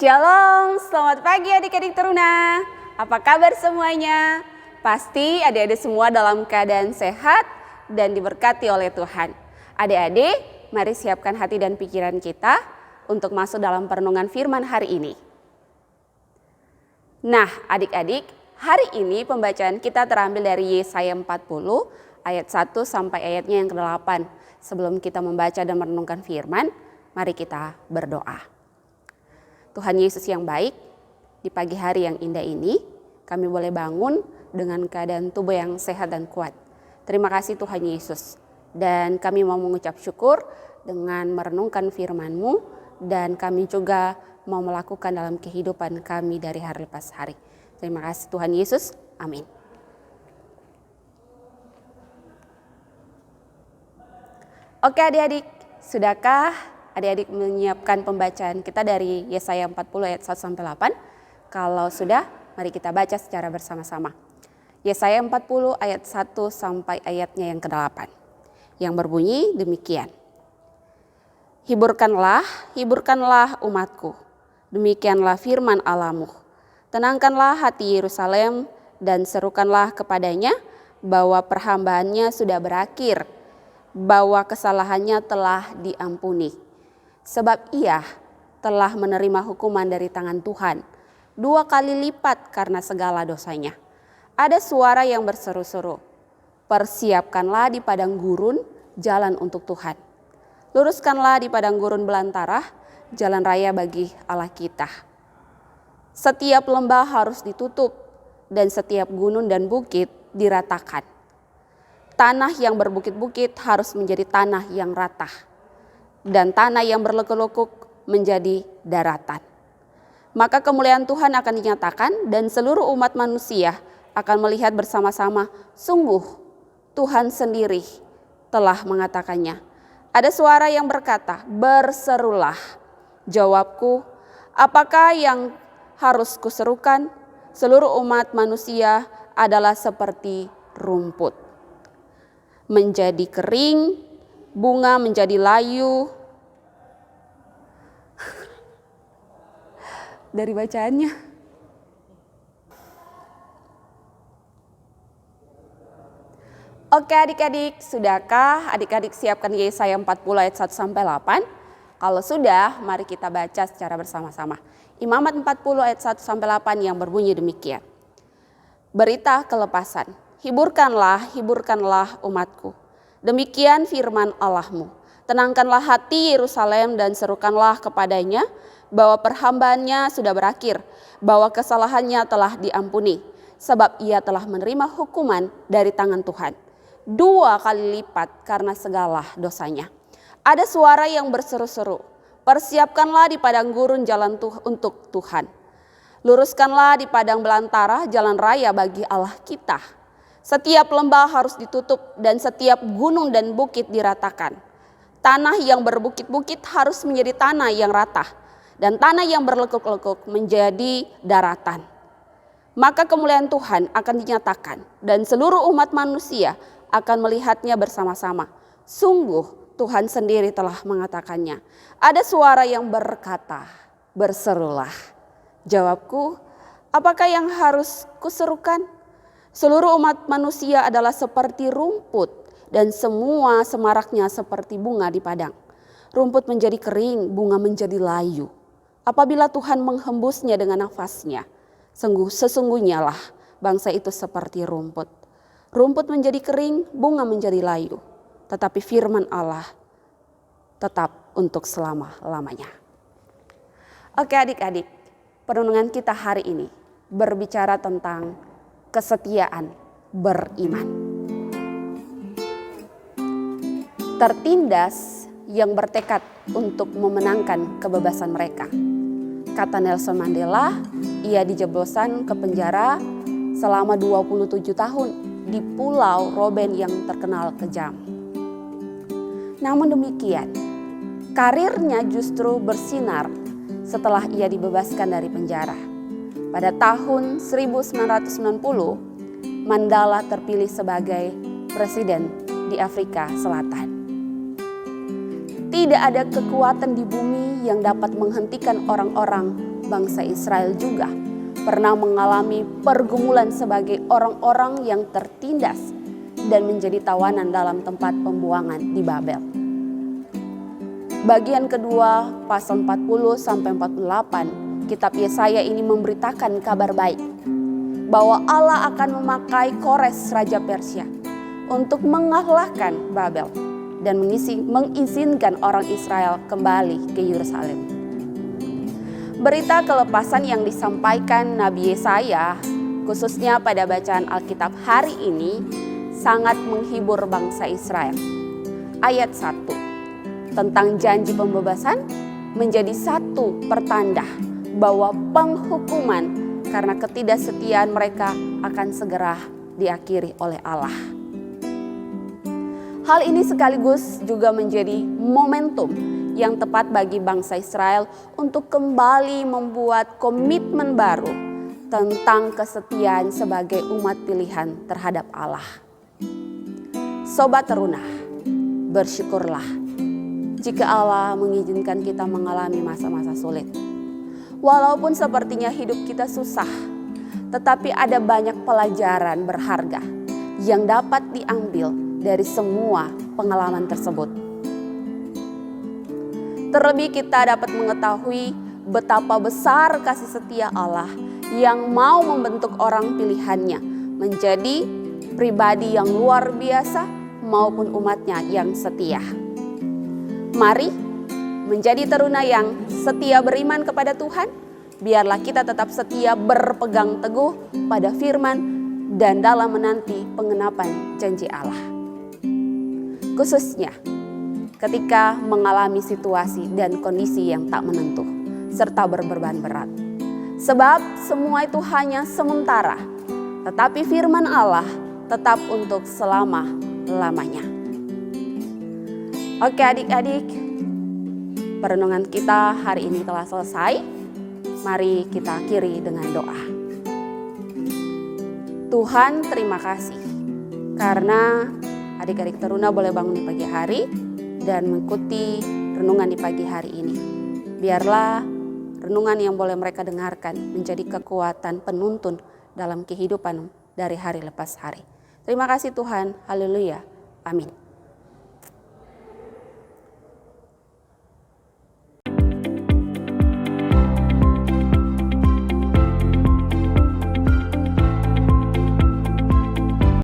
Shalom, selamat pagi adik-adik teruna. Apa kabar semuanya? Pasti adik-adik semua dalam keadaan sehat dan diberkati oleh Tuhan. Adik-adik, mari siapkan hati dan pikiran kita untuk masuk dalam perenungan firman hari ini. Nah, adik-adik, hari ini pembacaan kita terambil dari Yesaya 40 ayat 1 sampai ayatnya yang ke-8. Sebelum kita membaca dan merenungkan firman, mari kita berdoa. Tuhan Yesus yang baik, di pagi hari yang indah ini, kami boleh bangun dengan keadaan tubuh yang sehat dan kuat. Terima kasih Tuhan Yesus. Dan kami mau mengucap syukur dengan merenungkan firman-Mu, dan kami juga mau melakukan dalam kehidupan kami dari hari lepas hari. Terima kasih Tuhan Yesus. Amin. Oke adik-adik, sudahkah adik-adik menyiapkan pembacaan kita dari Yesaya 40 ayat 1 sampai 8? Kalau sudah, mari kita baca secara bersama-sama. Yesaya 40 ayat 1 sampai ayatnya yang ke-8. Yang berbunyi demikian. Hiburkanlah, hiburkanlah umatku. Demikianlah firman Allahmu. Tenangkanlah hati Yerusalem dan serukanlah kepadanya bahwa perhambaannya sudah berakhir, bahwa kesalahannya telah diampuni. Sebab ia telah menerima hukuman dari tangan Tuhan 2 kali lipat karena segala dosanya. Ada suara yang berseru-seru, persiapkanlah di padang gurun jalan untuk Tuhan. Luruskanlah di padang gurun belantara jalan raya bagi Allah kita. Setiap lembah harus ditutup dan setiap gunung dan bukit diratakan. Tanah yang berbukit-bukit harus menjadi tanah yang rata, dan tanah yang berlekuk-lekuk menjadi daratan. Maka kemuliaan Tuhan akan dinyatakan dan seluruh umat manusia akan melihat bersama-sama. Sungguh Tuhan sendiri telah mengatakannya. Ada suara yang berkata, berserulah. Jawabku, apakah yang harus kuserukan? Seluruh umat manusia adalah seperti rumput. Menjadi kering, bunga menjadi layu. Dari bacaannya. Oke adik-adik, sudahkah adik-adik siapkan Yesaya 40 ayat 1 sampai 8? Kalau sudah, mari kita baca secara bersama-sama. Imamat 40 ayat 1 sampai 8 yang berbunyi demikian. Berita kelepasan. Hiburkanlah, hiburkanlah umatku. Demikian firman Allahmu. Tenangkanlah hati Yerusalem dan serukanlah kepadanya bahwa perhambaannya sudah berakhir, bahwa kesalahannya telah diampuni, sebab ia telah menerima hukuman dari tangan Tuhan 2 kali lipat karena segala dosanya. Ada suara yang berseru-seru, persiapkanlah di padang gurun jalan untuk Tuhan. Luruskanlah di padang belantara jalan raya bagi Allah kita. Setiap lembah harus ditutup dan setiap gunung dan bukit diratakan. Tanah yang berbukit-bukit harus menjadi tanah yang rata, dan tanah yang berlekuk-lekuk menjadi daratan. Maka kemuliaan Tuhan akan dinyatakan dan seluruh umat manusia akan melihatnya bersama-sama. Sungguh Tuhan sendiri telah mengatakannya. Ada suara yang berkata, berserulah. Jawabku, apakah yang harus kuserukan? Seluruh umat manusia adalah seperti rumput dan semua semaraknya seperti bunga di padang. Rumput menjadi kering, bunga menjadi layu. Apabila Tuhan menghembusnya dengan nafasnya, sesungguhnya lah bangsa itu seperti rumput. Rumput menjadi kering, bunga menjadi layu. Tetapi firman Allah tetap untuk selama-lamanya. Oke adik-adik, perenungan kita hari ini berbicara tentang kesetiaan beriman. Tertindas yang bertekad untuk memenangkan kebebasan mereka. Kata Nelson Mandela, ia dijeblosan ke penjara selama 27 tahun di Pulau Robben yang terkenal kejam. Namun demikian, karirnya justru bersinar setelah ia dibebaskan dari penjara. Pada tahun 1990, Mandela terpilih sebagai presiden di Afrika Selatan. Tidak ada kekuatan di bumi yang dapat menghentikan orang-orang bangsa Israel juga pernah mengalami pergumulan sebagai orang-orang yang tertindas dan menjadi tawanan dalam tempat pembuangan di Babel. Bagian kedua pasal 40 sampai 48 kitab Yesaya ini memberitakan kabar baik bahwa Allah akan memakai Kores Raja Persia untuk mengalahkan Babel dan mengizinkan orang Israel kembali ke Yerusalem. Berita kelepasan yang disampaikan Nabi Yesaya khususnya pada bacaan Alkitab hari ini sangat menghibur bangsa Israel. Ayat 1 tentang janji pembebasan menjadi satu pertanda bahwa penghukuman karena ketidaksetiaan mereka akan segera diakhiri oleh Allah. Hal ini sekaligus juga menjadi momentum yang tepat bagi bangsa Israel untuk kembali membuat komitmen baru tentang kesetiaan sebagai umat pilihan terhadap Allah. Sobat Teruna, bersyukurlah jika Allah mengizinkan kita mengalami masa-masa sulit. Walaupun sepertinya hidup kita susah, tetapi ada banyak pelajaran berharga yang dapat diambil dari semua pengalaman tersebut. Terlebih kita dapat mengetahui betapa besar kasih setia Allah yang mau membentuk orang pilihannya menjadi pribadi yang luar biasa maupun umatnya yang setia. Mari menjadi teruna yang setia beriman kepada Tuhan. Biarlah kita tetap setia berpegang teguh pada firman dan dalam menanti pengenapan janji Allah. Khususnya ketika mengalami situasi dan kondisi yang tak menentu serta berbeban berat. Sebab semua itu hanya sementara, tetapi firman Allah tetap untuk selama-lamanya. Oke adik-adik, perenungan kita hari ini telah selesai. Mari kita akhiri dengan doa. Tuhan, terima kasih karena adik-adik teruna boleh bangun di pagi hari dan mengikuti renungan di pagi hari ini. Biarlah renungan yang boleh mereka dengarkan menjadi kekuatan penuntun dalam kehidupan dari hari lepas hari. Terima kasih Tuhan. Haleluya. Amin.